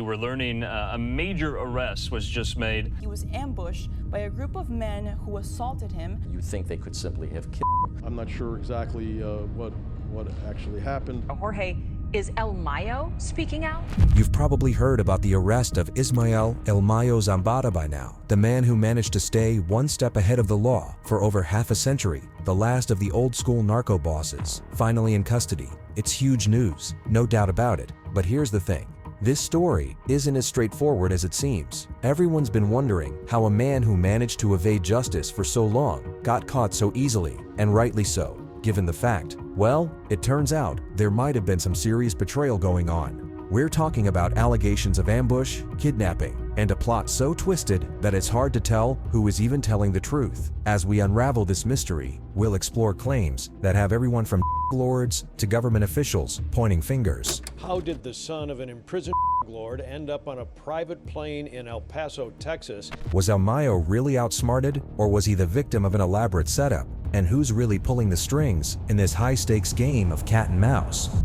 we're learning a major arrest was just made. He was ambushed by a group of men who assaulted him. You'd think they could simply have killed him. I'm not sure exactly what actually happened. Jorge, is El Mayo speaking out? You've probably heard about the arrest of Ismael El Mayo Zambada by now, the man who managed to stay one step ahead of the law for over half a century, the last of the old-school narco bosses, finally in custody. It's huge news, no doubt about it, but here's the thing. This story isn't as straightforward as it seems. Everyone's been wondering how a man who managed to evade justice for so long got caught so easily, and rightly so, given the fact. Well, it turns out there might have been some serious betrayal going on. We're talking about allegations of ambush, kidnapping, and a plot so twisted that it's hard to tell who is even telling the truth. As we unravel this mystery, we'll explore claims that have everyone from lords to government officials pointing fingers. How did the son of an imprisoned lord end up on a private plane in El Paso, Texas? Was El Mayo really outsmarted, or was he the victim of an elaborate setup? And who's really pulling the strings in this high-stakes game of cat and mouse?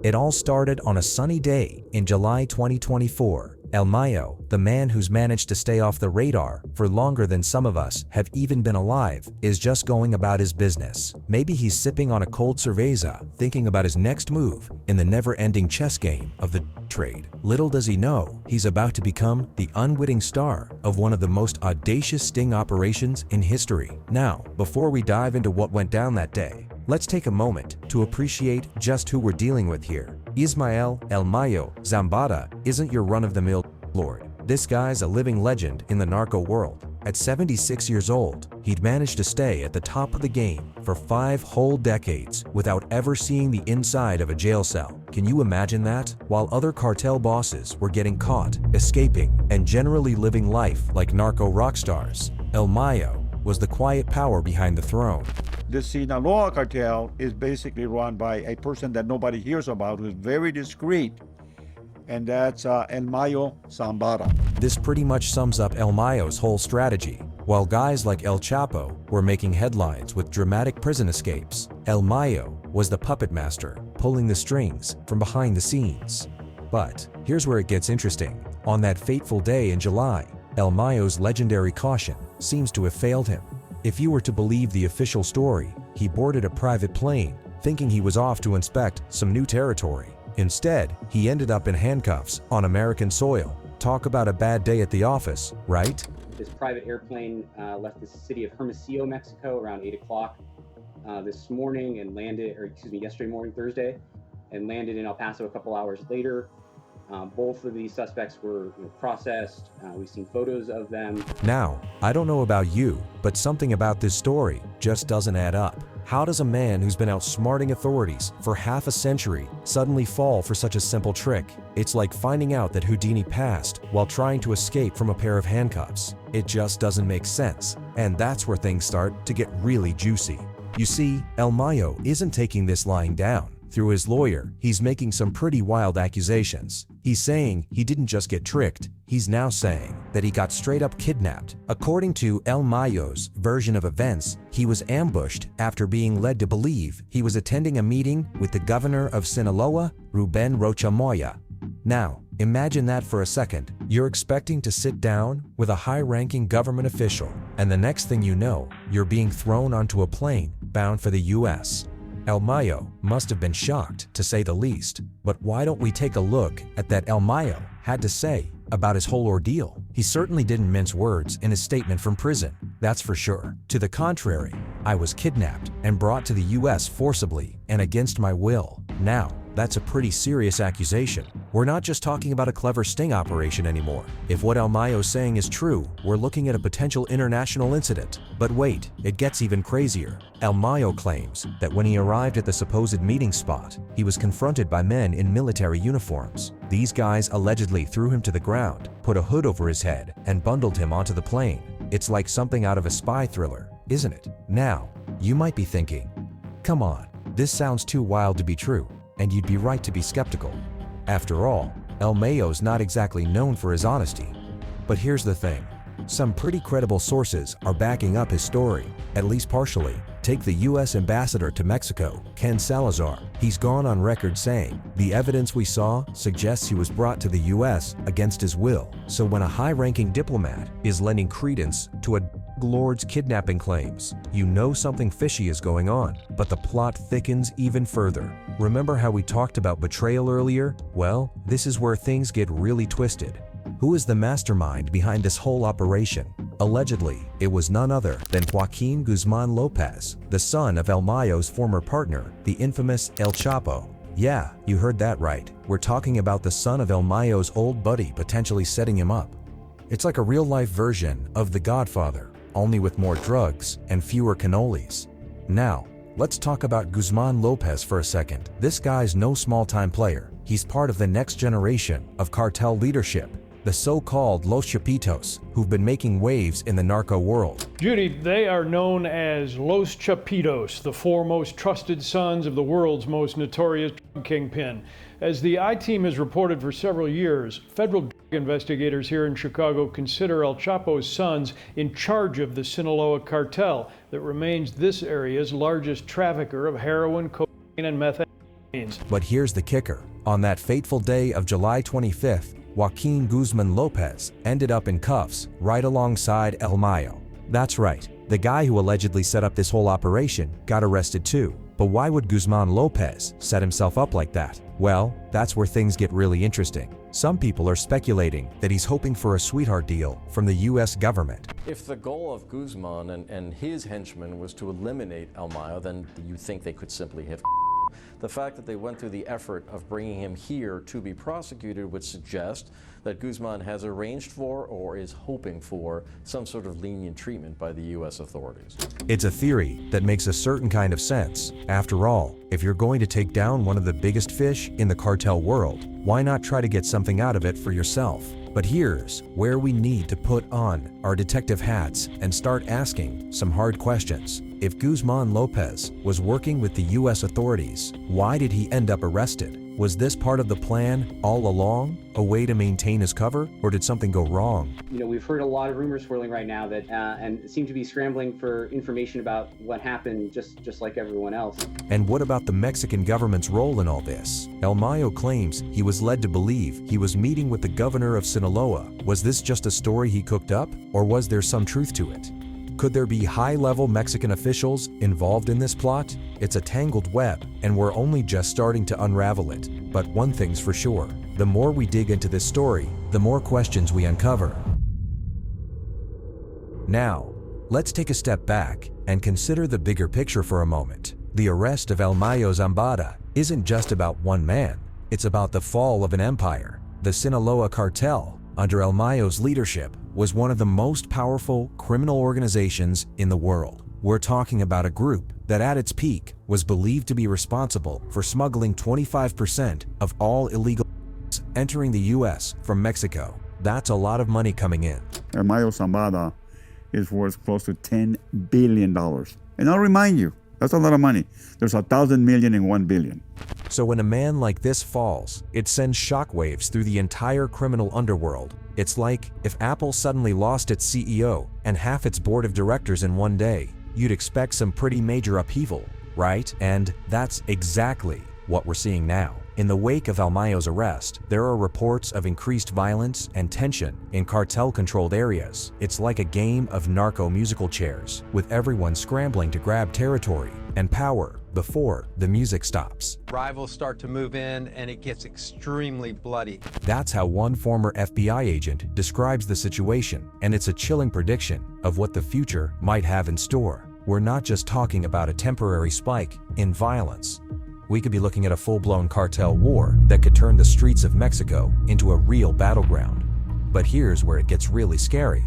It all started on a sunny day in July 2024. El Mayo, the man who's managed to stay off the radar for longer than some of us have even been alive, is just going about his business. Maybe he's sipping on a cold cerveza, thinking about his next move in the never-ending chess game of the trade. Little does he know, he's about to become the unwitting star of one of the most audacious sting operations in history. Now, before we dive into what went down that day, let's take a moment to appreciate just who we're dealing with here. Ismael El Mayo Zambada isn't your run-of-the-mill lord. This guy's a living legend in the narco world. At 76 years old, he'd managed to stay at the top of the game for 5 whole decades without ever seeing the inside of a jail cell. Can you imagine that? While other cartel bosses were getting caught, escaping, and generally living life like narco rock stars, El Mayo was the quiet power behind the throne. The Sinaloa cartel is basically run by a person that nobody hears about, who's very discreet, and that's El Mayo Zambada. This pretty much sums up El Mayo's whole strategy. While guys like El Chapo were making headlines with dramatic prison escapes, El Mayo was the puppet master, pulling the strings from behind the scenes. But here's where it gets interesting. On that fateful day in July, El Mayo's legendary caution seems to have failed him. If you were to believe the official story, he boarded a private plane, thinking he was off to inspect some new territory. Instead, he ended up in handcuffs on American soil. Talk about a bad day at the office, right? This private airplane left the city of Hermosillo, Mexico around 8 o'clock this morning and landed, yesterday morning, Thursday, and landed in El Paso a couple hours later. Both of these suspects were processed. We've seen photos of them. Now, I don't know about you, but something about this story just doesn't add up. How does a man who's been outsmarting authorities for half a century suddenly fall for such a simple trick? It's like finding out that Houdini passed while trying to escape from a pair of handcuffs. It just doesn't make sense. And that's where things start to get really juicy. You see, El Mayo isn't taking this lying down. Through his lawyer, he's making some pretty wild accusations. He's saying he didn't just get tricked, he's now saying that he got straight up kidnapped. According to El Mayo's version of events, he was ambushed after being led to believe he was attending a meeting with the governor of Sinaloa, Ruben Rocha Moya. Now, imagine that for a second. You're expecting to sit down with a high-ranking government official, and the next thing you know, you're being thrown onto a plane bound for the US. El Mayo must have been shocked, to say the least. But why don't we take a look at that El Mayo had to say about his whole ordeal? He certainly didn't mince words in his statement from prison, that's for sure. To the contrary, I was kidnapped and brought to the US forcibly and against my will. Now, that's a pretty serious accusation. We're not just talking about a clever sting operation anymore. If what El Mayo's saying is true, we're looking at a potential international incident. But wait, it gets even crazier. El Mayo claims that when he arrived at the supposed meeting spot, he was confronted by men in military uniforms. These guys allegedly threw him to the ground, put a hood over his head, and bundled him onto the plane. It's like something out of a spy thriller, isn't it? Now, you might be thinking, come on, this sounds too wild to be true. And you'd be right to be skeptical. After all, El Mayo's not exactly known for his honesty. But here's the thing. Some pretty credible sources are backing up his story, at least partially. Take the U.S. ambassador to Mexico, Ken Salazar. He's gone on record saying, "The evidence we saw suggests he was brought to the U.S. against his will." So when a high-ranking diplomat is lending credence to a lord's kidnapping claims, you know something fishy is going on. But the plot thickens even further. Remember how we talked about betrayal earlier? Well, this is where things get really twisted. Who is the mastermind behind this whole operation? Allegedly, it was none other than Joaquin Guzman Lopez, the son of El Mayo's former partner, the infamous El Chapo. Yeah, you heard that right. We're talking about the son of El Mayo's old buddy potentially setting him up. It's like a real-life version of The Godfather, only with more drugs and fewer cannolis. Now, let's talk about Guzman Lopez for a second. This guy's no small-time player. He's part of the next generation of cartel leadership, the so-called Los Chapitos, who've been making waves in the narco world. Judy, they are known as Los Chapitos, the four most trusted sons of the world's most notorious drug kingpin. As the I-Team has reported for several years, federal drug investigators here in Chicago consider El Chapo's sons in charge of the Sinaloa cartel that remains this area's largest trafficker of heroin, cocaine, and methamphetamines. But here's the kicker. On that fateful day of July 25th, Joaquin Guzman Lopez ended up in cuffs right alongside El Mayo. That's right, the guy who allegedly set up this whole operation got arrested too. But why would Guzman Lopez set himself up like that? Well, that's where things get really interesting. Some people are speculating that he's hoping for a sweetheart deal from the U.S. government. If the goal of Guzman and his henchmen was to eliminate El Mayo, then you think they could simply have the fact that they went through the effort of bringing him here to be prosecuted would suggest that Guzman has arranged for or is hoping for some sort of lenient treatment by the U.S. authorities. It's a theory that makes a certain kind of sense. After all, if you're going to take down one of the biggest fish in the cartel world, why not try to get something out of it for yourself? But here's where we need to put on our detective hats and start asking some hard questions. If Guzman Lopez was working with the U.S. authorities, why did he end up arrested? Was this part of the plan all along, a way to maintain his cover, or did something go wrong? You know, we've heard a lot of rumors swirling right now that and seem to be scrambling for information about what happened, just like everyone else. And what about the Mexican government's role in all this? El Mayo claims he was led to believe he was meeting with the governor of Sinaloa. Was this just a story he cooked up, or was there some truth to it? Could there be high-level Mexican officials involved in this plot? It's a tangled web, and we're only just starting to unravel it. But one thing's for sure, the more we dig into this story, the more questions we uncover. Now, let's take a step back and consider the bigger picture for a moment. The arrest of El Mayo Zambada isn't just about one man, it's about the fall of an empire. The Sinaloa cartel, under El Mayo's leadership, was one of the most powerful criminal organizations in the world. We're talking about a group that at its peak was believed to be responsible for smuggling 25% of all illegal entering the U.S. from Mexico. That's a lot of money coming in. El Mayo Zambada is worth close to $10 billion. And I'll remind you, that's a lot of money. There's 1,000 million and 1 billion. So when a man like this falls, it sends shockwaves through the entire criminal underworld. It's like if Apple suddenly lost its CEO and half its board of directors in one day. You'd expect some pretty major upheaval, right? And that's exactly what we're seeing now. In the wake of El Mayo's arrest, there are reports of increased violence and tension in cartel-controlled areas. It's like a game of narco musical chairs, with everyone scrambling to grab territory and power before the music stops. Rivals start to move in and it gets extremely bloody. That's how one former FBI agent describes the situation, and it's a chilling prediction of what the future might have in store. We're not just talking about a temporary spike in violence. We could be looking at a full-blown cartel war that could turn the streets of Mexico into a real battleground. But here's where it gets really scary.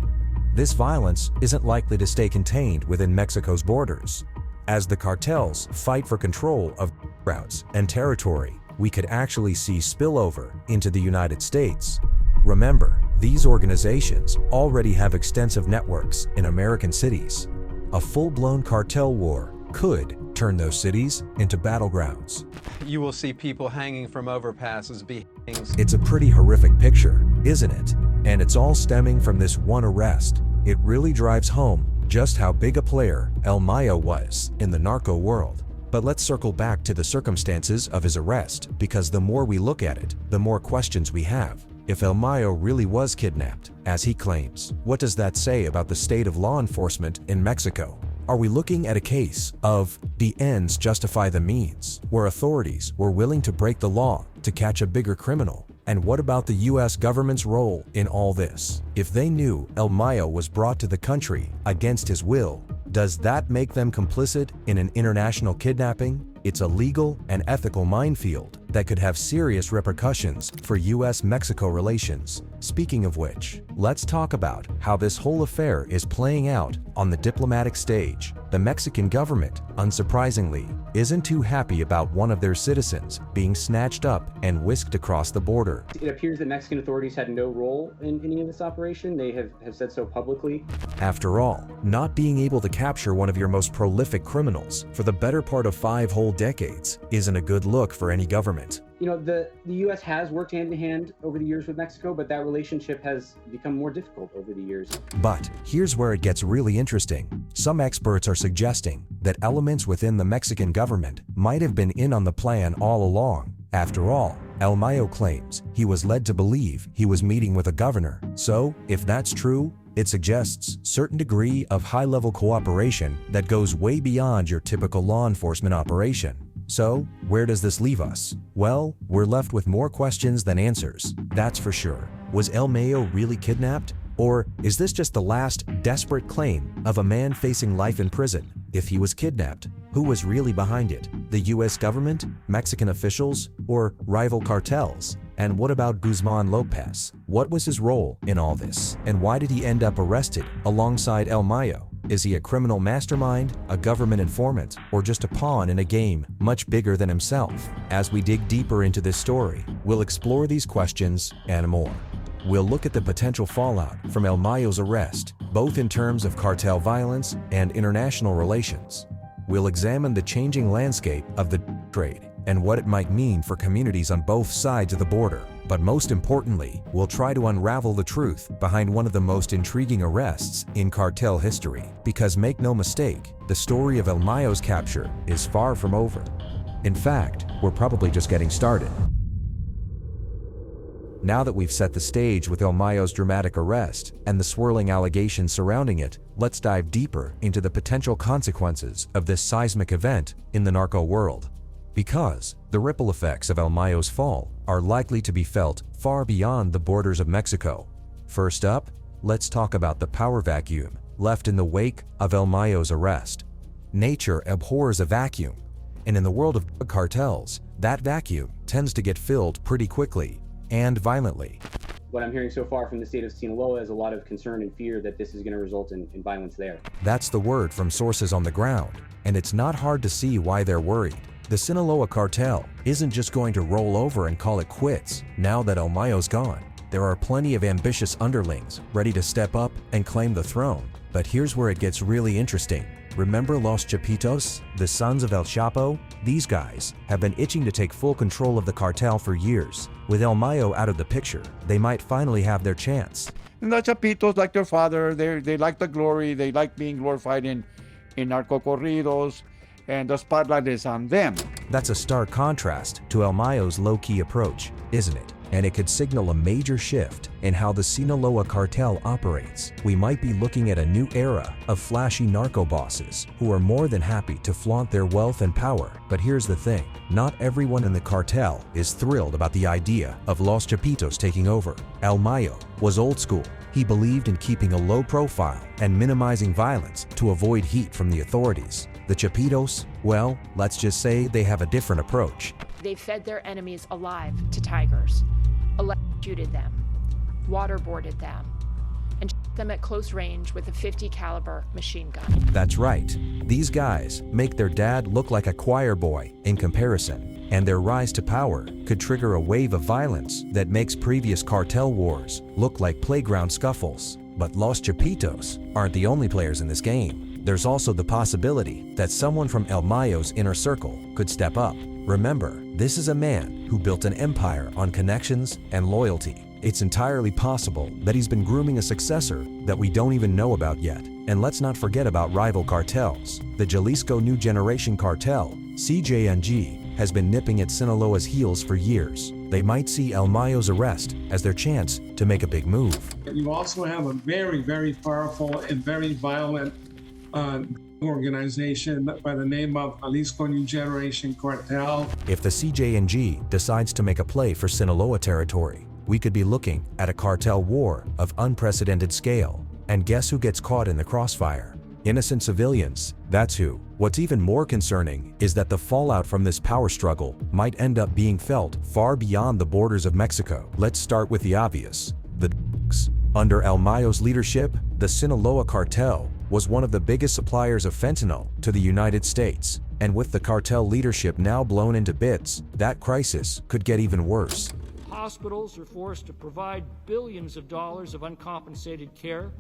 This violence isn't likely to stay contained within Mexico's borders. As the cartels fight for control of routes and territory, we could actually see spillover into the United States. Remember, these organizations already have extensive networks in American cities. A full-blown cartel war could turn those cities into battlegrounds. You will see people hanging from overpasses, beheadings. It's a pretty horrific picture, isn't it? And it's all stemming from this one arrest. It really drives home just how big a player El Mayo was in the narco world. But let's circle back to the circumstances of his arrest, because the more we look at it, the more questions we have. If El Mayo really was kidnapped, as he claims, what does that say about the state of law enforcement in Mexico? Are we looking at a case of the ends justify the means, where authorities were willing to break the law to catch a bigger criminal? And what about the US government's role in all this? If they knew El Mayo was brought to the country against his will, does that make them complicit in an international kidnapping? It's a legal and ethical minefield that could have serious repercussions for US-Mexico relations. Speaking of which, let's talk about how this whole affair is playing out on the diplomatic stage. The Mexican government, unsurprisingly, isn't too happy about one of their citizens being snatched up and whisked across the border. It appears that Mexican authorities had no role in any of this operation. They have said so publicly. After all, not being able to capture one of your most prolific criminals for the better part of 5 whole decades isn't a good look for any government. You know, the U.S. has worked hand in hand over the years with Mexico, but that relationship has become more difficult over the years. But here's where it gets really interesting. Some experts are suggesting that elements within the Mexican government might have been in on the plan all along. After all, El Mayo claims he was led to believe he was meeting with a governor. So, if that's true, it suggests certain degree of high-level cooperation that goes way beyond your typical law enforcement operation. So, where does this leave us? Well, we're left with more questions than answers, that's for sure. Was El Mayo really kidnapped? Or is this just the last desperate claim of a man facing life in prison? If he was kidnapped, who was really behind it? The US government, Mexican officials, or rival cartels? And what about Guzman Lopez? What was his role in all this? And why did he end up arrested alongside El Mayo? Is he a criminal mastermind, a government informant, or just a pawn in a game much bigger than himself? As we dig deeper into this story, we'll explore these questions and more. We'll look at the potential fallout from El Mayo's arrest, both in terms of cartel violence and international relations. We'll examine the changing landscape of the trade and what it might mean for communities on both sides of the border. But most importantly, we'll try to unravel the truth behind one of the most intriguing arrests in cartel history. Because make no mistake, the story of El Mayo's capture is far from over. In fact, we're probably just getting started. Now that we've set the stage with El Mayo's dramatic arrest and the swirling allegations surrounding it, let's dive deeper into the potential consequences of this seismic event in the narco world. Because the ripple effects of El Mayo's fall are likely to be felt far beyond the borders of Mexico. First up, let's talk about the power vacuum left in the wake of El Mayo's arrest. Nature abhors a vacuum, and in the world of cartels, that vacuum tends to get filled pretty quickly and violently. What I'm hearing so far from the state of Sinaloa is a lot of concern and fear that this is going to result in violence there. That's the word from sources on the ground, and it's not hard to see why they're worried. The Sinaloa cartel isn't just going to roll over and call it quits now that El Mayo's gone. There are plenty of ambitious underlings ready to step up and claim the throne. But here's where it gets really interesting. Remember Los Chapitos, the sons of El Chapo? These guys have been itching to take full control of the cartel for years. With El Mayo out of the picture, they might finally have their chance. And the Chapitos, like their father, they like the glory, they like being glorified in narco corridos, and the spotlight is on them. That's a stark contrast to El Mayo's low-key approach, isn't it? And it could signal a major shift in how the Sinaloa cartel operates. We might be looking at a new era of flashy narco bosses who are more than happy to flaunt their wealth and power. But here's the thing, not everyone in the cartel is thrilled about the idea of Los Chapitos taking over. El Mayo was old school. He believed in keeping a low profile and minimizing violence to avoid heat from the authorities. The Chapitos, well, let's just say they have a different approach. They fed their enemies alive to tigers, electrocuted them, waterboarded them, and shot them at close range with a .50 caliber machine gun. That's right. These guys make their dad look like a choir boy in comparison, and their rise to power could trigger a wave of violence that makes previous cartel wars look like playground scuffles. But Los Chapitos aren't the only players in this game. There's also the possibility that someone from El Mayo's inner circle could step up. Remember, This is a man who built an empire on connections and loyalty. It's entirely possible that he's been grooming a successor that we don't even know about yet. And let's not forget about rival cartels. The Jalisco New Generation Cartel, CJNG, has been nipping at Sinaloa's heels for years. They might see El Mayo's arrest as their chance to make a big move. You also have a very, very powerful and very violent organization by the name of Jalisco New Generation Cartel. If the CJNG decides to make a play for Sinaloa territory, we could be looking at a cartel war of unprecedented scale. And guess who gets caught in the crossfire? Innocent civilians, that's who. What's even more concerning is that the fallout from this power struggle might end up being felt far beyond the borders of Mexico. Let's start with the obvious, the drugs. Under El Mayo's leadership, the Sinaloa cartel was one of the biggest suppliers of fentanyl to the United States. And with the cartel leadership now blown into bits, that crisis could get even worse. Hospitals are forced to provide billions of dollars of uncompensated care.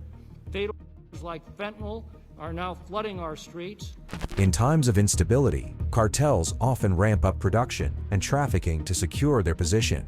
Fatal like fentanyl are now flooding our streets. In times of instability, cartels often ramp up production and trafficking to secure their position.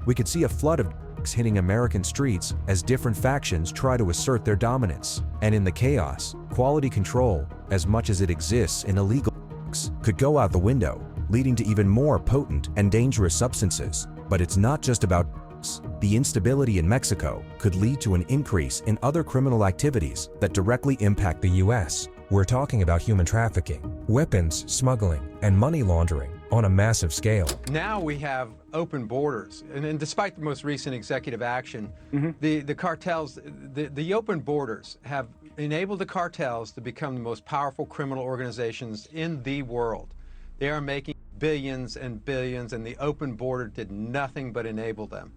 We could see a flood of drugs hitting American streets as different factions try to assert their dominance. And in the chaos, quality control, as much as it exists in illegal drugs, could go out the window, leading to even more potent and dangerous substances. But it's not just about drugs. The instability in Mexico could lead to an increase in other criminal activities that directly impact the U.S. We're talking about human trafficking, weapons smuggling, and money laundering on a massive scale. Now we have open borders, and despite the most recent executive action, the cartels, the open borders have enabled the cartels to become the most powerful criminal organizations in the world. They are making billions and billions, and the open border did nothing but enable them.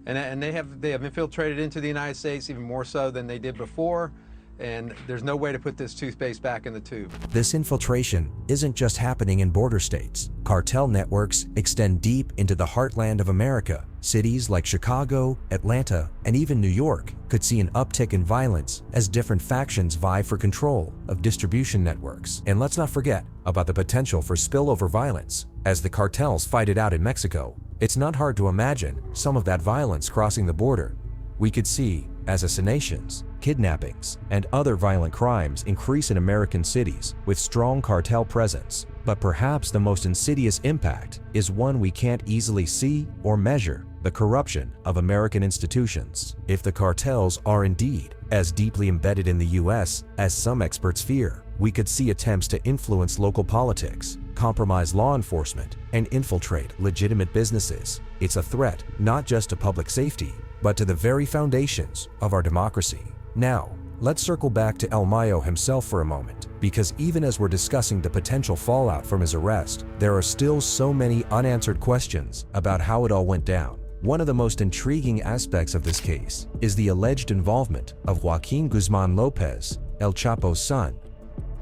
And they have infiltrated into the United States even more so than they did before, and there's no way to put this toothpaste back in the tube. This infiltration isn't just happening in border states. Cartel networks extend deep into the heartland of America. Cities like Chicago, Atlanta, and even New York could see an uptick in violence as different factions vie for control of distribution networks. And let's not forget about the potential for spillover violence as the cartels fight it out in Mexico. It's not hard to imagine some of that violence crossing the border. We could see assassinations, kidnappings, and other violent crimes increase in American cities with strong cartel presence. But perhaps the most insidious impact is one we can't easily see or measure: the corruption of American institutions. If the cartels are indeed as deeply embedded in the U.S. as some experts fear, we could see attempts to influence local politics, compromise law enforcement, and infiltrate legitimate businesses. It's a threat not just to public safety, but to the very foundations of our democracy. Now, let's circle back to El Mayo himself for a moment, because even as we're discussing the potential fallout from his arrest, there are still so many unanswered questions about how it all went down. One of the most intriguing aspects of this case is the alleged involvement of Joaquin Guzman Lopez, El Chapo's son.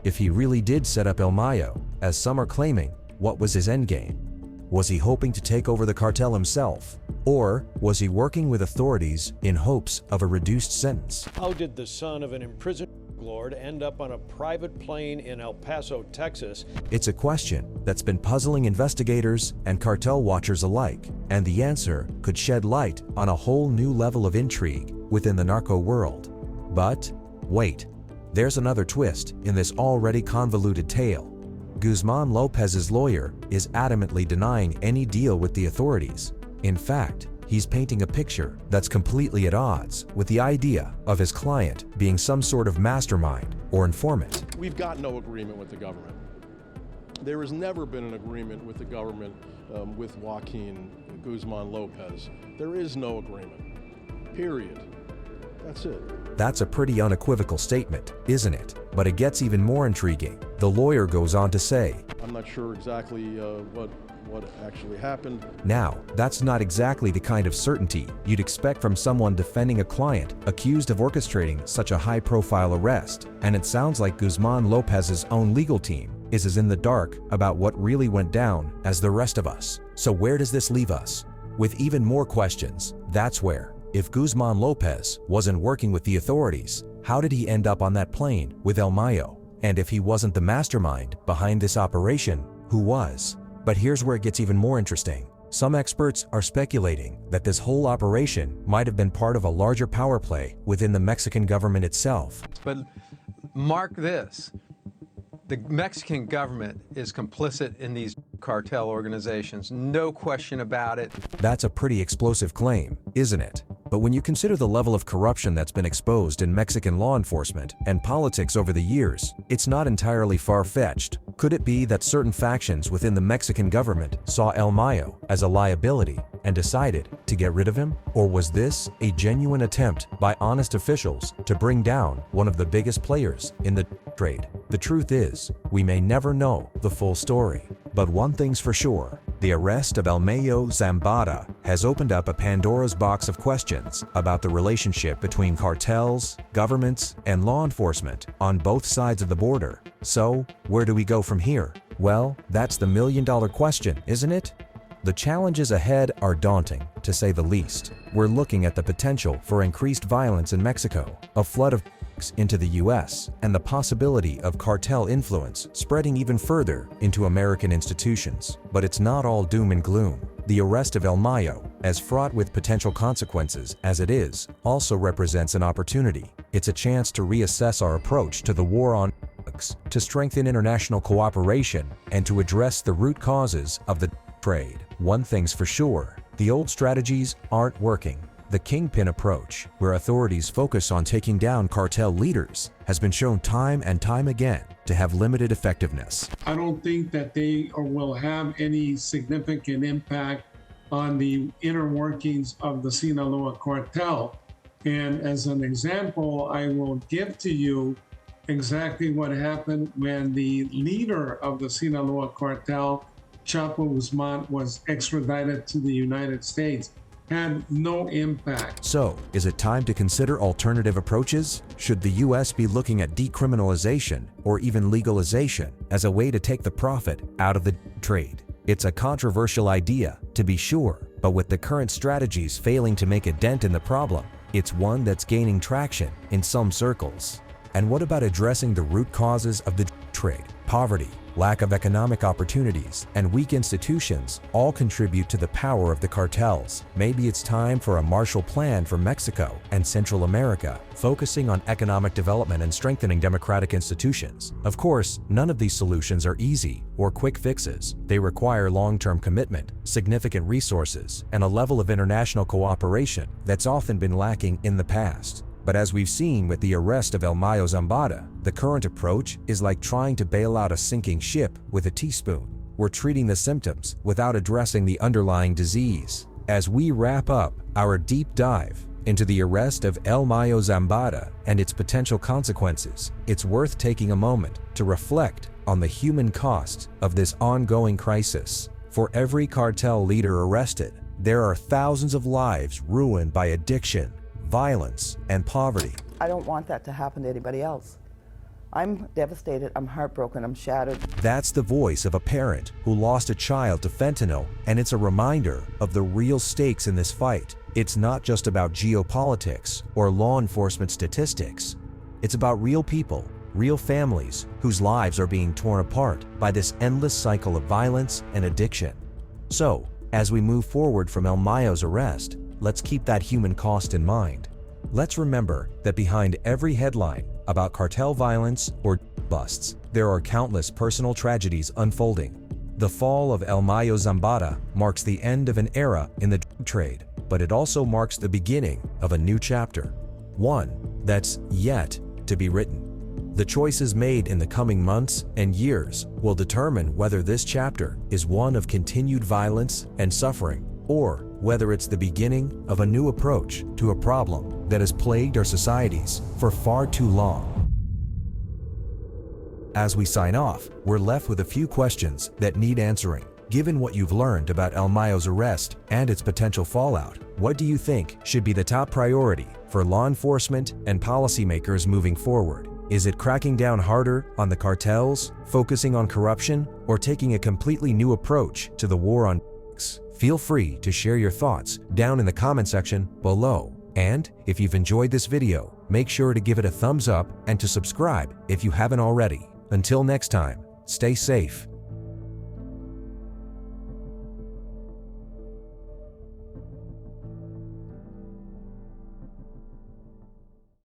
If he really did set up El Mayo, as some are claiming, what was his endgame? Was he hoping to take over the cartel himself? Or was he working with authorities in hopes of a reduced sentence? How did the son of an imprisoned lord end up on a private plane in El Paso, Texas? It's a question that's been puzzling investigators and cartel watchers alike, and the answer could shed light on a whole new level of intrigue within the narco world. But wait, there's another twist in this already convoluted tale. Guzman Lopez's lawyer is adamantly denying any deal with the authorities. In fact, he's painting a picture that's completely at odds with the idea of his client being some sort of mastermind or informant. We've got no agreement with the government. There has never been an agreement with the government with Joaquin Guzman Lopez. There is no agreement, period. That's it. That's a pretty unequivocal statement, isn't it? But it gets even more intriguing. The lawyer goes on to say, I'm not sure exactly what actually happened. Now, that's not exactly the kind of certainty you'd expect from someone defending a client accused of orchestrating such a high-profile arrest. And it sounds like Guzman Lopez's own legal team is as in the dark about what really went down as the rest of us. So where does this leave us? With even more questions. That's where, if Guzman Lopez wasn't working with the authorities, how did he end up on that plane with El Mayo? And if he wasn't the mastermind behind this operation, who was? But here's where it gets even more interesting. Some experts are speculating that this whole operation might have been part of a larger power play within the Mexican government itself. But mark this, the Mexican government is complicit in these cartel organizations, no question about it. That's a pretty explosive claim, isn't it? But when you consider the level of corruption that's been exposed in Mexican law enforcement and politics over the years, it's not entirely far-fetched. Could it be that certain factions within the Mexican government saw El Mayo as a liability and decided to get rid of him? Or was this a genuine attempt by honest officials to bring down one of the biggest players in the trade? The truth is, we may never know the full story. But one thing's for sure, the arrest of El Mayo Zambada has opened up a Pandora's box of questions about the relationship between cartels, governments, and law enforcement on both sides of the border. So, where do we go from here? Well, that's the million-dollar question, isn't it? The challenges ahead are daunting, to say the least. We're looking at the potential for increased violence in Mexico, a flood of into the US, and the possibility of cartel influence spreading even further into American institutions. But it's not all doom and gloom. The arrest of El Mayo, as fraught with potential consequences as it is, also represents an opportunity. It's a chance to reassess our approach to the war on drugs, to strengthen international cooperation, and to address the root causes of the trade. One thing's for sure, the old strategies aren't working. The kingpin approach, where authorities focus on taking down cartel leaders, has been shown time and time again to have limited effectiveness. I don't think that they will have any significant impact on the inner workings of the Sinaloa cartel. And as an example, I will give to you exactly what happened when the leader of the Sinaloa cartel, Chapo Guzman, was extradited to the United States. Had no impact. So, is it time to consider alternative approaches? Should the US be looking at decriminalization or even legalization as a way to take the profit out of the trade? It's a controversial idea, to be sure, but with the current strategies failing to make a dent in the problem, it's one that's gaining traction in some circles. And what about addressing the root causes of the trade? Poverty, lack of economic opportunities, and weak institutions all contribute to the power of the cartels. Maybe it's time for a Marshall Plan for Mexico and Central America, focusing on economic development and strengthening democratic institutions. Of course, none of these solutions are easy or quick fixes. They require long-term commitment, significant resources, and a level of international cooperation that's often been lacking in the past. But as we've seen with the arrest of El Mayo Zambada, the current approach is like trying to bail out a sinking ship with a teaspoon. We're treating the symptoms without addressing the underlying disease. As we wrap up our deep dive into the arrest of El Mayo Zambada and its potential consequences, it's worth taking a moment to reflect on the human cost of this ongoing crisis. For every cartel leader arrested, there are thousands of lives ruined by addiction, violence, and poverty. I don't want that to happen to anybody else. I'm devastated, I'm heartbroken, I'm shattered. That's the voice of a parent who lost a child to fentanyl, and it's a reminder of the real stakes in this fight. It's not just about geopolitics or law enforcement statistics. It's about real people, real families whose lives are being torn apart by this endless cycle of violence and addiction. So, as we move forward from El Mayo's arrest, let's keep that human cost in mind. Let's remember that behind every headline about cartel violence or busts, there are countless personal tragedies unfolding. The fall of El Mayo Zambada marks the end of an era in the drug trade, but it also marks the beginning of a new chapter, one that's yet to be written. The choices made in the coming months and years will determine whether this chapter is one of continued violence and suffering, or whether it's the beginning of a new approach to a problem that has plagued our societies for far too long. As we sign off, we're left with a few questions that need answering. Given what you've learned about El Mayo's arrest and its potential fallout, what do you think should be the top priority for law enforcement and policymakers moving forward? Is it cracking down harder on the cartels, focusing on corruption, or taking a completely new approach to the war on drugs? Feel free to share your thoughts down in the comment section below. And if you've enjoyed this video, make sure to give it a thumbs up and to subscribe if you haven't already. Until next time, stay safe